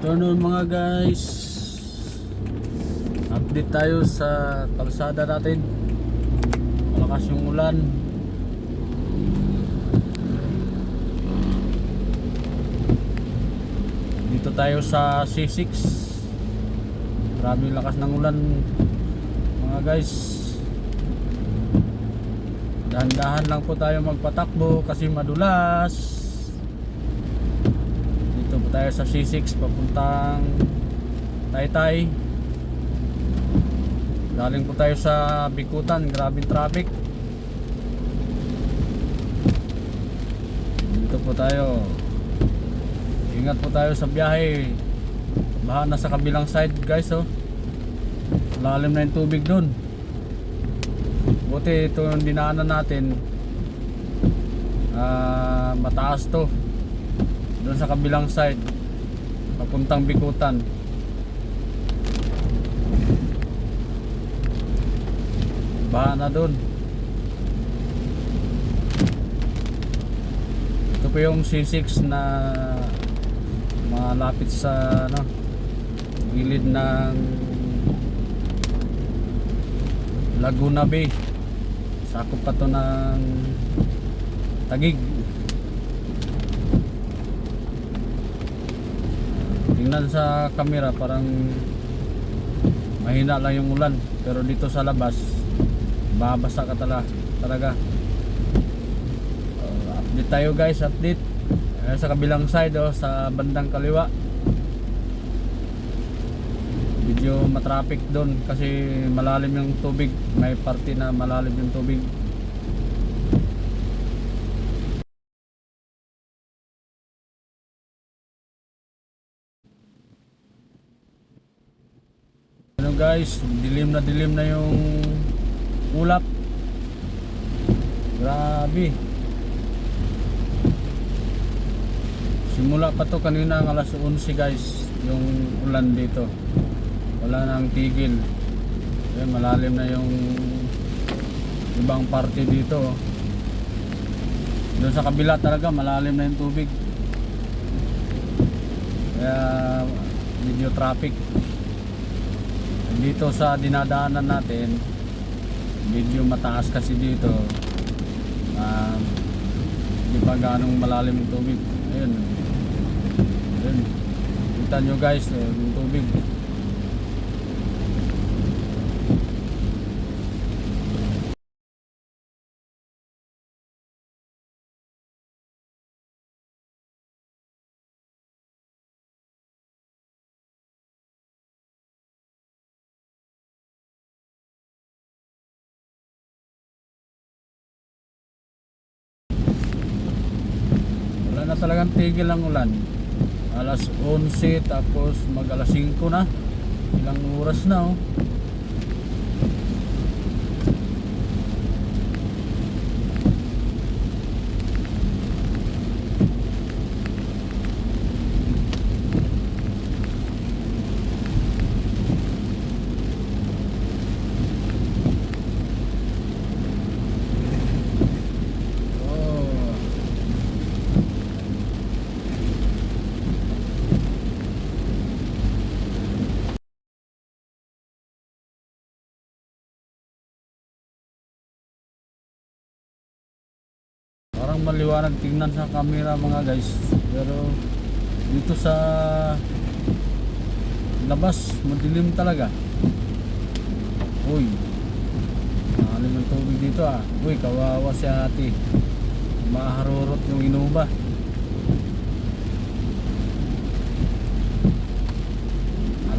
Afternoon mga guys, update tayo sa kalsada natin. Malakas yung ulan. Dito tayo sa C6. Grabe yung lakas ng ulan mga guys. Dahan-dahan lang po tayo magpatakbo kasi madulas. Dito po tayo sa C6 papuntang Taytay. Galing po tayo sa Bikutan, grabing traffic. Dito po tayo. Ingat po tayo sa biyahe. Baha na sa kabilang side guys, oh. Lalim na yung tubig dun. Buti ito yung dinaanan natin, mataas to. Doon sa kabilang side papuntang Bikutan. Baha na doon. Ito po yung C6 na malapit sa gilid ng Laguna Bay. Sakop pa to ng Taguig. Tingnan sa camera parang mahina lang yung ulan, pero dito sa labas babasa ka talaga. Update tayo guys, update. Sa kabilang side, sa bandang kaliwa, medyo matraffic doon kasi malalim yung tubig. May parte na malalim yung tubig. Ano guys, dilim na yung ulap. Grabe. Simula pa to kanina ng alas 11 guys, yung ulan dito. Wala nang tigil. Ayan, malalim na yung ibang parte dito. Doon sa kabila talaga malalim na yung tubig. Kaya medyo traffic. Dito sa dinadaanan natin medyo mataas kasi dito. Hindi pa ganong malalim yung tubig. Ayun. Kita nyo guys, yung tubig. Wala na talagang tigil ang ulan. Alas 11 tapos mag alas 5 na. Ilang oras na, oh. Parang maliwanag tingnan sa camera mga guys, pero dito sa labas madilim talaga. Uy, malalim ang tubig dito, ah. Uy, kawawa si ate, maharurot yung inuba.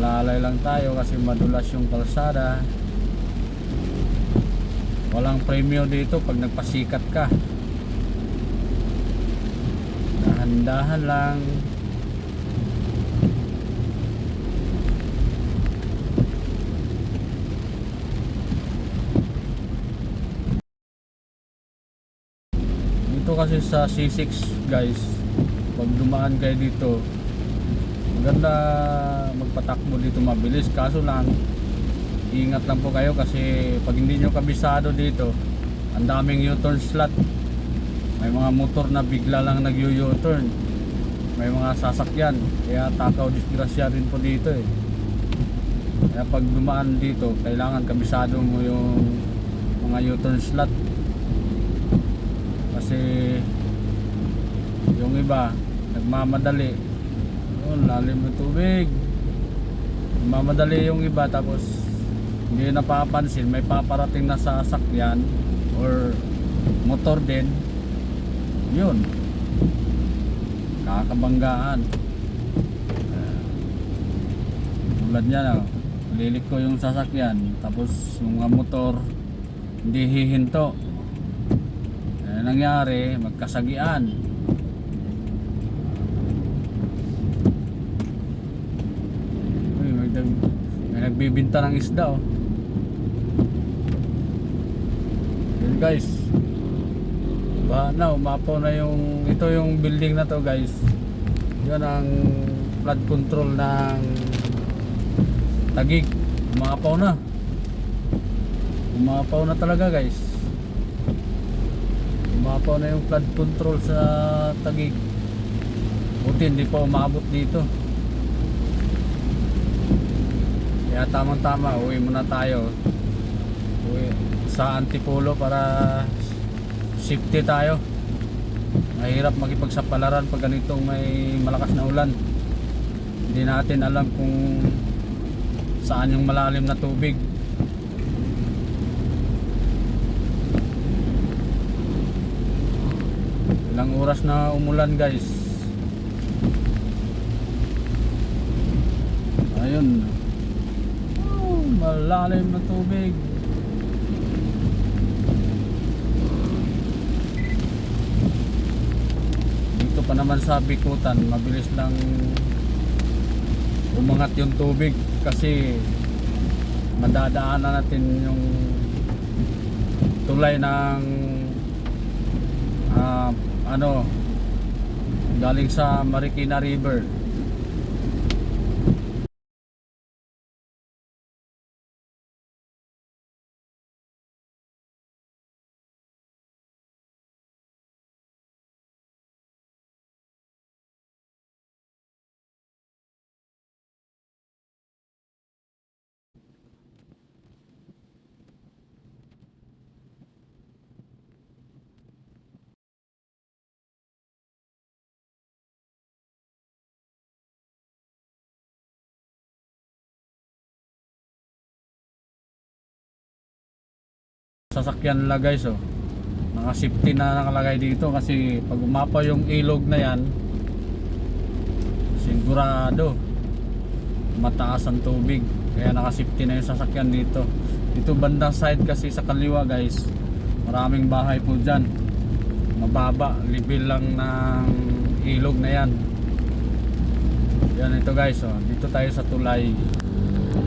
Alalay lang tayo kasi madulas yung kalsada. Walang premyo dito pag nagpasikat ka. Dahan-dahan lang. Dito kasi sa C6 guys, pag dumaan kayo dito, maganda magpatakbo dito mabilis. Kaso lang, ingat lang po kayo kasi pag hindi nyo kabisado dito, ang daming U-turn slot. May mga motor na bigla lang nag-U-turn. may mga sasakyan, kaya takaw disgrasya rin po dito eh. Kaya pag dumaan dito, kailangan kabisado mo yung mga U-turn slot, kasi yung iba nagmamadali. Yun, lalim ng tubig, nagmamadali yung iba, tapos hindi napapansin may paparating na sasakyan or motor din, yun, kakabanggaan. Tulad niya na, lilik ko yung sasakyan, tapos yung mga motor hindi hihinto. Nangyari, magkasagian. Uy, may nagbibinta ng isda oh. Yun guys, umapaw na yung, ito yung building na to guys. Yun ang flood control ng Taguig. Umapaw na talaga guys. Umapaw na yung flood control sa Taguig. Buti hindi pa umabot dito. Kaya tamang tama, uwi muna tayo. Uwi sa Antipolo para safety tayo. Mahirap makipagsapalaran pag ganitong may malakas na ulan. Hindi natin alam kung saan yung malalim na tubig. Ilang oras na umulan guys. Ayun, malalim na tubig. Dito pa naman sa Bikutan, mabilis lang umangat yung tubig kasi madadaanan natin yung tulay ng galing sa Marikina River. Sasakyan nila guys oh, naka safety na nakalagay dito kasi pag umapa yung ilog na yan, sigurado mataas ang tubig. Kaya naka safety na yung sasakyan dito. Dito bandang side kasi sa kaliwa guys, maraming bahay po dyan, mababa, level lang ng ilog na yan. Yan ito guys oh, dito tayo sa tulay.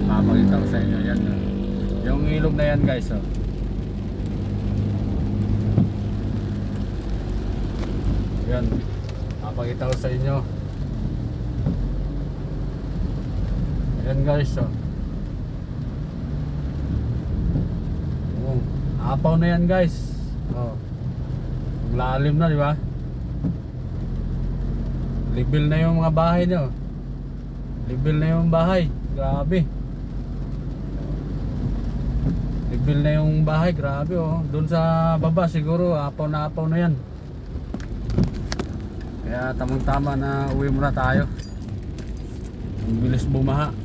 Mapakita ko sa inyo yan oh. Yung ilog na yan guys oh. Yan, papakita ko sa inyo. Yan guys oh. Apaw na yan guys. Oh. Lalim na, di ba? Level na yung mga bahay nyo. Level na yung bahay. Grabe. Level na yung bahay, grabe oh. Doon sa baba siguro apaw na yan. Kaya tamang tama na uwi muna tayo. Ang bilis bumaha.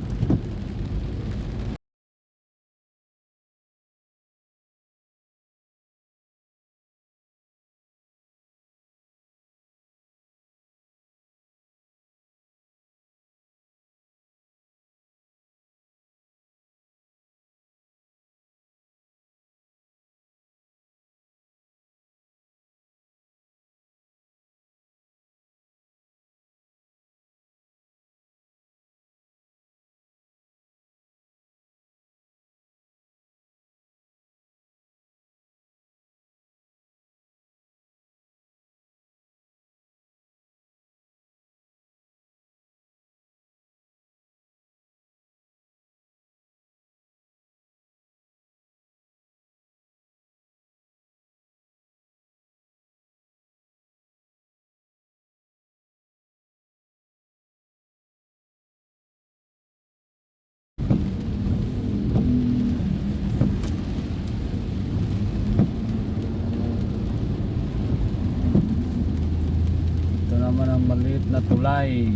naman ang maliit na tulay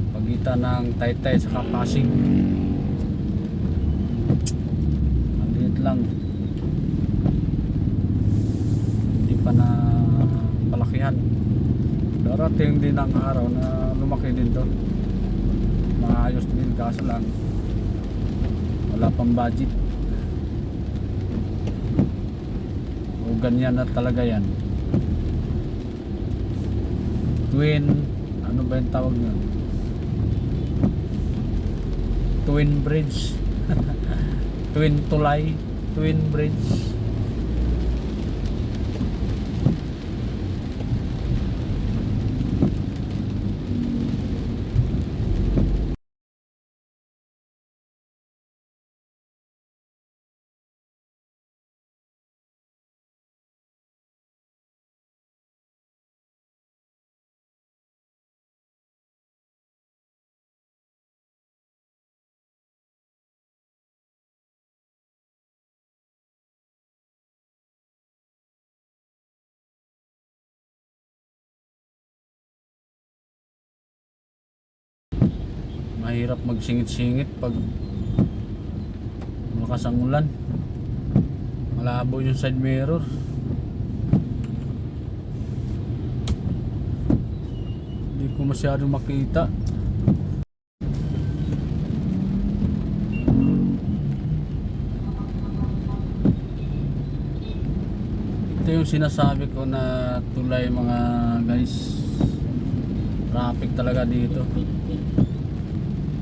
pagitan ng Taytay sa Pasig. Maliit lang, hindi pa na palakihan. Darating din ang araw na lumaki din to, maayos din, kaso lang wala pang budget. O ganyan na talaga yan. Twin, ano ba yung tawag nyo? Twin bridge. Twin tulay, twin bridge. Mahirap magsingit-singit pag malakas ang ulan, malabo yung side mirror. Hindi ko masyadong makita. Ito yung sinasabi ko na tulay mga guys, traffic talaga dito,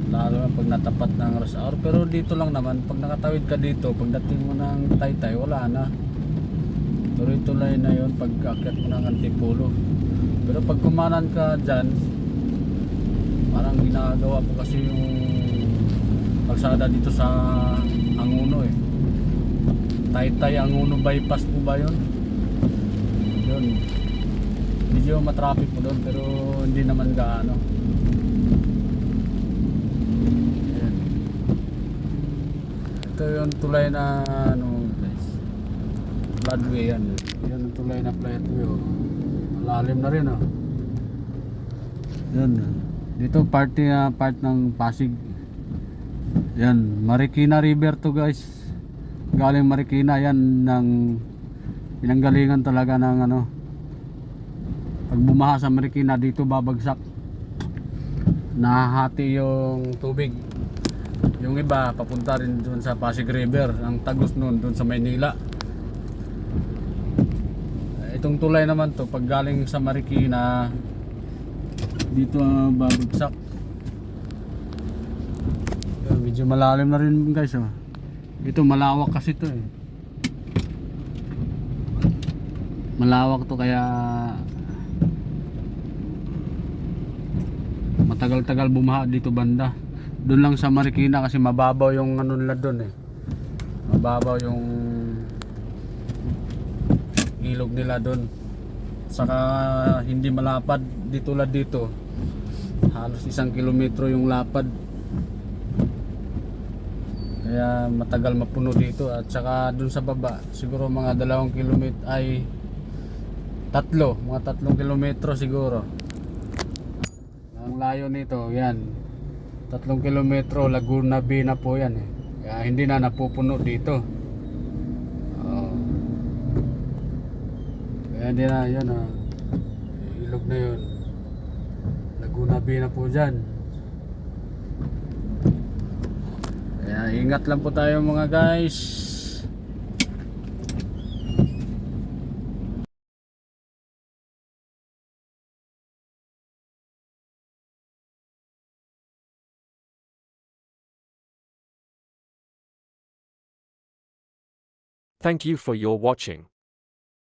lalo na pag natapat ng rush hour. Pero dito lang naman, pag nakatawid ka dito, pagdating mo ng Taytay, wala na, tuloy-tuloy na yon pag akyat mo ng Antipolo. Pero pag kumanan ka dyan, parang ginagawa po kasi yung kalsada dito sa Anguno eh, Taytay Anguno bypass po ba yun? Yun, medyo matraffic po doon, pero hindi naman gaano. Ito yung tulay na ano guys, floodway yan. Yan yung tulay na floodway, oh. Malalim na rin, oh. Yan, dito part ng Pasig. Yan, Marikina River to guys, galing Marikina yan, ng pinanggalingan talaga ng ano, pag bumaha sa Marikina dito babagsak, nahahati yung tubig. Yung iba papunta rin doon sa Pasig River, ang tagos noon doon sa Maynila. Itong tulay naman to, pag galing sa Marikina dito babagsak. Medyo malalim na rin guys, oh. Ito malawak kasi to eh, malawak to, kaya matagal-tagal bumaha dito banda. Doon lang sa Marikina kasi mababaw yung ano nila doon eh, mababaw yung ilog nila doon, saka hindi malapad dito, tulad dito halos 1 kilometro yung lapad, kaya matagal mapuno dito. At saka doon sa baba siguro mga 2 kilometro, ay mga 3 kilometro siguro ang layo nito. Yan, 3 kilometro, Laguna Bay na po yan eh, kaya hindi na napupuno dito. Kaya hindi na yan, ilog na yun, Laguna Bay na po dyan. Kaya ingat lang po tayo mga guys. Thank you for your watching.